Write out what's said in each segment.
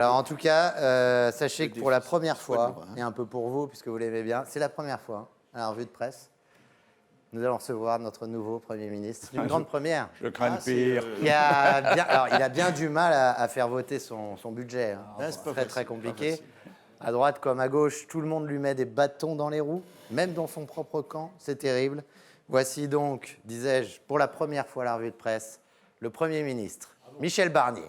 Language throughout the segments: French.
Alors en tout cas, sachez que pour la première fois, et un peu pour vous, puisque vous l'aimez bien, c'est la première fois à la revue de presse, nous allons recevoir notre nouveau Premier ministre. C'est une grande première. Je crains le pire. Il a bien du mal à faire voter son budget. C'est très compliqué. À droite comme à gauche, tout le monde lui met des bâtons dans les roues, même dans son propre camp. C'est terrible. Voici donc, disais-je, pour la première fois à la revue de presse, le Premier ministre, Michel Barnier.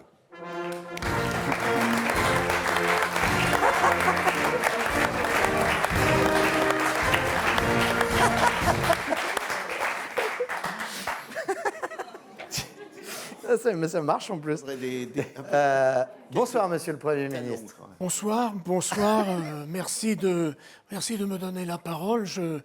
Ça marche en plus. Bonsoir, monsieur le Premier ministre. Bonsoir. Merci de me donner la parole. Je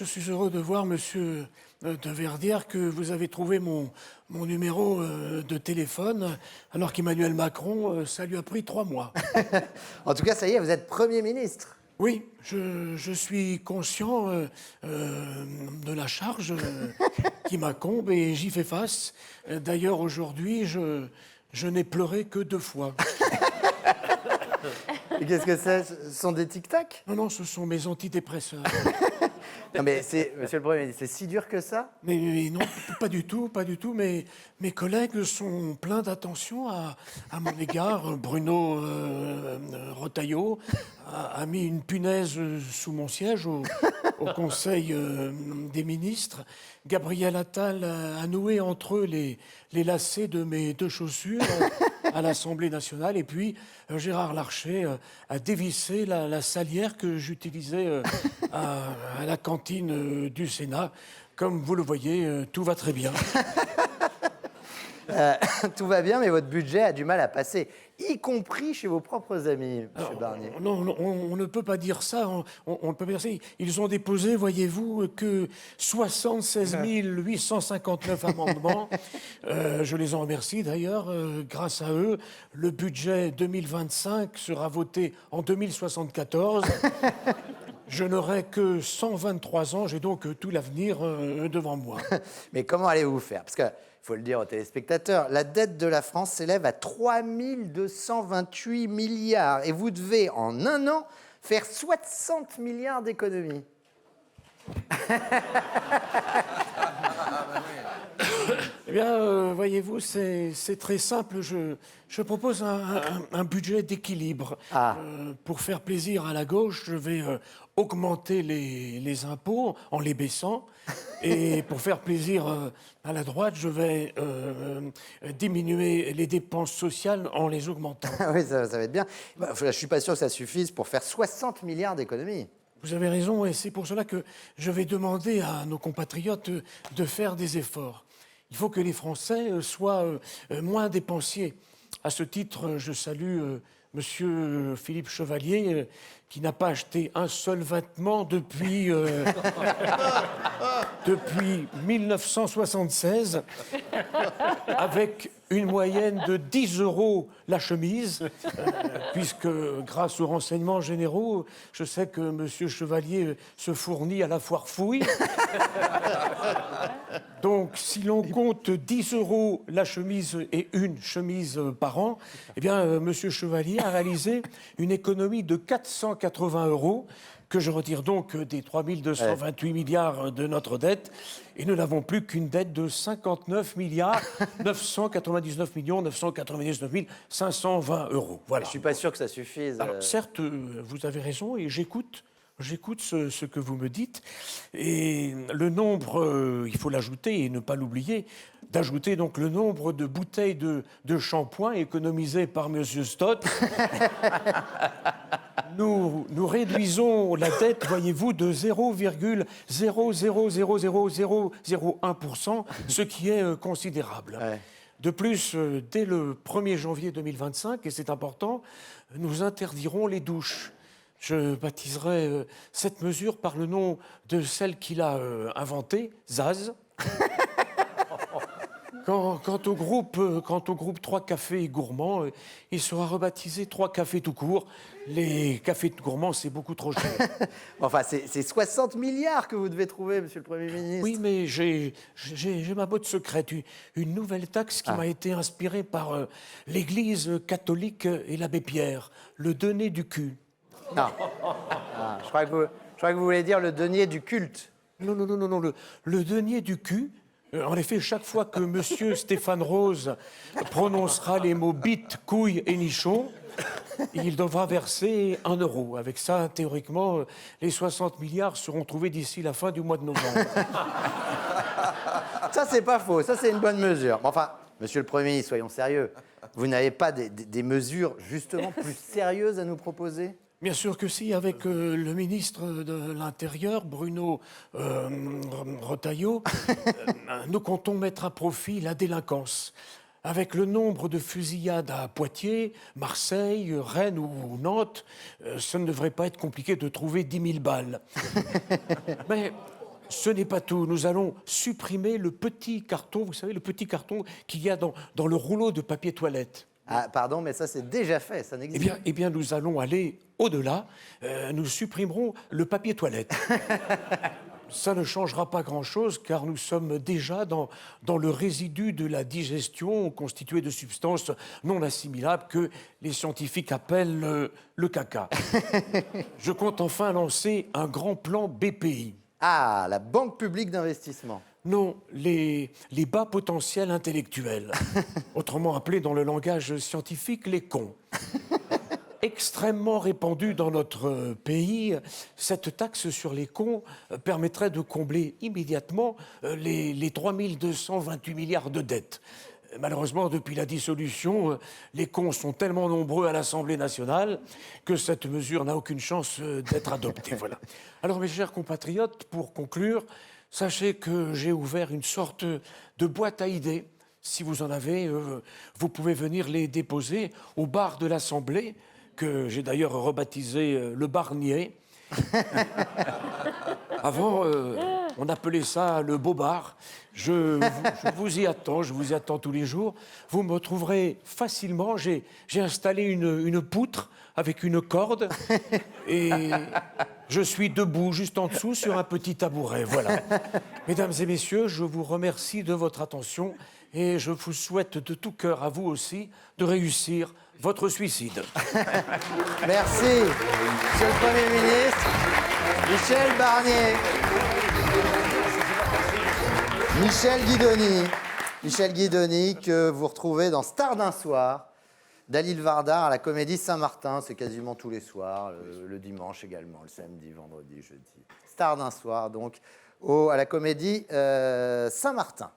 suis heureux de voir, monsieur de Verdière, que vous avez trouvé mon numéro de téléphone, alors qu'Emmanuel Macron, ça lui a pris 3 mois. En tout cas, ça y est, vous êtes Premier ministre. Oui, je suis conscient de la charge qui m'incombe et j'y fais face. D'ailleurs, aujourd'hui, je n'ai pleuré que 2 fois. Et qu'est-ce que c'est? Ce sont des tic-tac? Non, ce sont mes antidépresseurs. Non, mais monsieur le Premier ministre, c'est si dur que ça? Mais non, pas du tout. Mes collègues sont pleins d'attention à mon égard. Bruno Retailleau a mis une punaise sous mon siège au Conseil des ministres. Gabriel Attal a noué entre eux les lacets de mes 2 chaussures à l'Assemblée nationale. Et puis, Gérard Larcher a dévissé la salière que j'utilisais à la cantine du Sénat. Comme vous le voyez, tout va très bien. Tout va bien, mais votre budget a du mal à passer, y compris chez vos propres amis, monsieur Barnier. Non, on ne peut pas dire ça. On ne peut pas dire ça. Ils ont déposé, voyez-vous, que 76 859 amendements. Je les en remercie d'ailleurs. Grâce à eux, le budget 2025 sera voté en 2074. Je n'aurai que 123 ans, j'ai donc tout l'avenir devant moi. Mais comment allez-vous faire? Parce qu'il faut le dire aux téléspectateurs, la dette de la France s'élève à 3 228 milliards et vous devez, en un an, faire 60 milliards d'économies. Eh bien, voyez-vous, c'est très simple. Je propose un budget d'équilibre. Pour faire plaisir à la gauche, je vais augmenter les impôts en les baissant. Et pour faire plaisir à la droite, je vais diminuer les dépenses sociales en les augmentant. Oui, ça va être bien. Je ne suis pas sûr que ça suffise pour faire 60 milliards d'économies. Vous avez raison, et c'est pour cela que je vais demander à nos compatriotes de faire des efforts. Il faut que les Français soient moins dépensiers. À ce titre, je salue monsieur Philippe Chevalier, qui n'a pas acheté un seul vêtement depuis 1976, avec une moyenne de 10 € la chemise, puisque grâce aux renseignements généraux, je sais que M. Chevalier se fournit à la foire fouille. Donc, si l'on compte 10 € la chemise et une chemise par an, eh bien, M. Chevalier a réalisé une économie de 480 €, que je retire donc des 3 228 milliards de notre dette. Et nous n'avons plus qu'une dette de 59 999 999 520 €. Voilà. Je ne suis pas sûr que ça suffise. Alors, certes, vous avez raison et j'écoute ce que vous me dites. Et le nombre, il faut l'ajouter et ne pas l'oublier, d'ajouter donc le nombre de bouteilles de shampoing économisées par M. Stott. Nous réduisons la dette, voyez-vous, de 0,0000001%, ce qui est considérable. Ouais. De plus, dès le 1er janvier 2025, et c'est important, nous interdirons les douches. Je baptiserai cette mesure par le nom de celle qu'il a inventée, Zaz. Quant au groupe 3 cafés gourmands, il sera rebaptisé 3 cafés tout court. Les cafés gourmands, c'est beaucoup trop cher. Enfin, c'est 60 milliards que vous devez trouver, monsieur le Premier ministre. Oui, mais j'ai ma botte secrète, une nouvelle taxe qui m'a été inspirée par l'Église catholique et l'abbé Pierre, le denier du cul. Non. Ah, je crois que vous voulez dire le denier du culte. Non, le denier du cul. En effet, chaque fois que monsieur Stéphane Rose prononcera les mots bite, couille et nichon, il devra verser 1 euro. Avec ça, théoriquement, les 60 milliards seront trouvés d'ici la fin du mois de novembre. Ça, c'est pas faux. Ça, c'est une bonne mesure. Enfin, monsieur le Premier ministre, soyons sérieux. Vous n'avez pas des mesures, justement, plus sérieuses à nous proposer ? Bien sûr que si, avec le ministre de l'Intérieur, Bruno Retailleau, nous comptons mettre à profit la délinquance. Avec le nombre de fusillades à Poitiers, Marseille, Rennes ou Nantes, ça ne devrait pas être compliqué de trouver 10 000 balles. Mais ce n'est pas tout. Nous allons supprimer le petit carton, vous savez, le petit carton qu'il y a dans le rouleau de papier toilette. Ah, pardon, mais ça, c'est déjà fait, ça n'existe pas. Eh bien, nous allons aller au-delà. Nous supprimerons le papier toilette. Ça ne changera pas grand-chose, car nous sommes déjà dans le résidu de la digestion constitué de substances non assimilables que les scientifiques appellent le caca. Je compte enfin lancer un grand plan BPI. Ah, la Banque publique d'investissement. Non, les bas potentiels intellectuels, autrement appelés dans le langage scientifique les cons. Extrêmement répandue dans notre pays, cette taxe sur les cons permettrait de combler immédiatement les 3 228 milliards de dettes. Malheureusement, depuis la dissolution, les cons sont tellement nombreux à l'Assemblée nationale que cette mesure n'a aucune chance d'être adoptée. Voilà. Alors, mes chers compatriotes, pour conclure, sachez que j'ai ouvert une sorte de boîte à idées. Si vous en avez, vous pouvez venir les déposer au bar de l'Assemblée, que j'ai d'ailleurs rebaptisé le Barnier. Avant, on appelait ça le beau bar. Je vous y attends tous les jours. Vous me trouverez facilement. J'ai installé une poutre avec une corde et je suis debout juste en dessous sur un petit tabouret. Voilà. Mesdames et messieurs, je vous remercie de votre attention et je vous souhaite de tout cœur à vous aussi de réussir votre suicide. Merci, monsieur le Premier ministre. Michel Barnier. Michel Guidoni, que vous retrouvez dans Star d'un soir, d'Halil Vardar à la Comédie Saint-Martin. C'est quasiment tous les soirs, le dimanche également, le samedi, vendredi, jeudi. Star d'un soir, donc, à la Comédie Saint-Martin.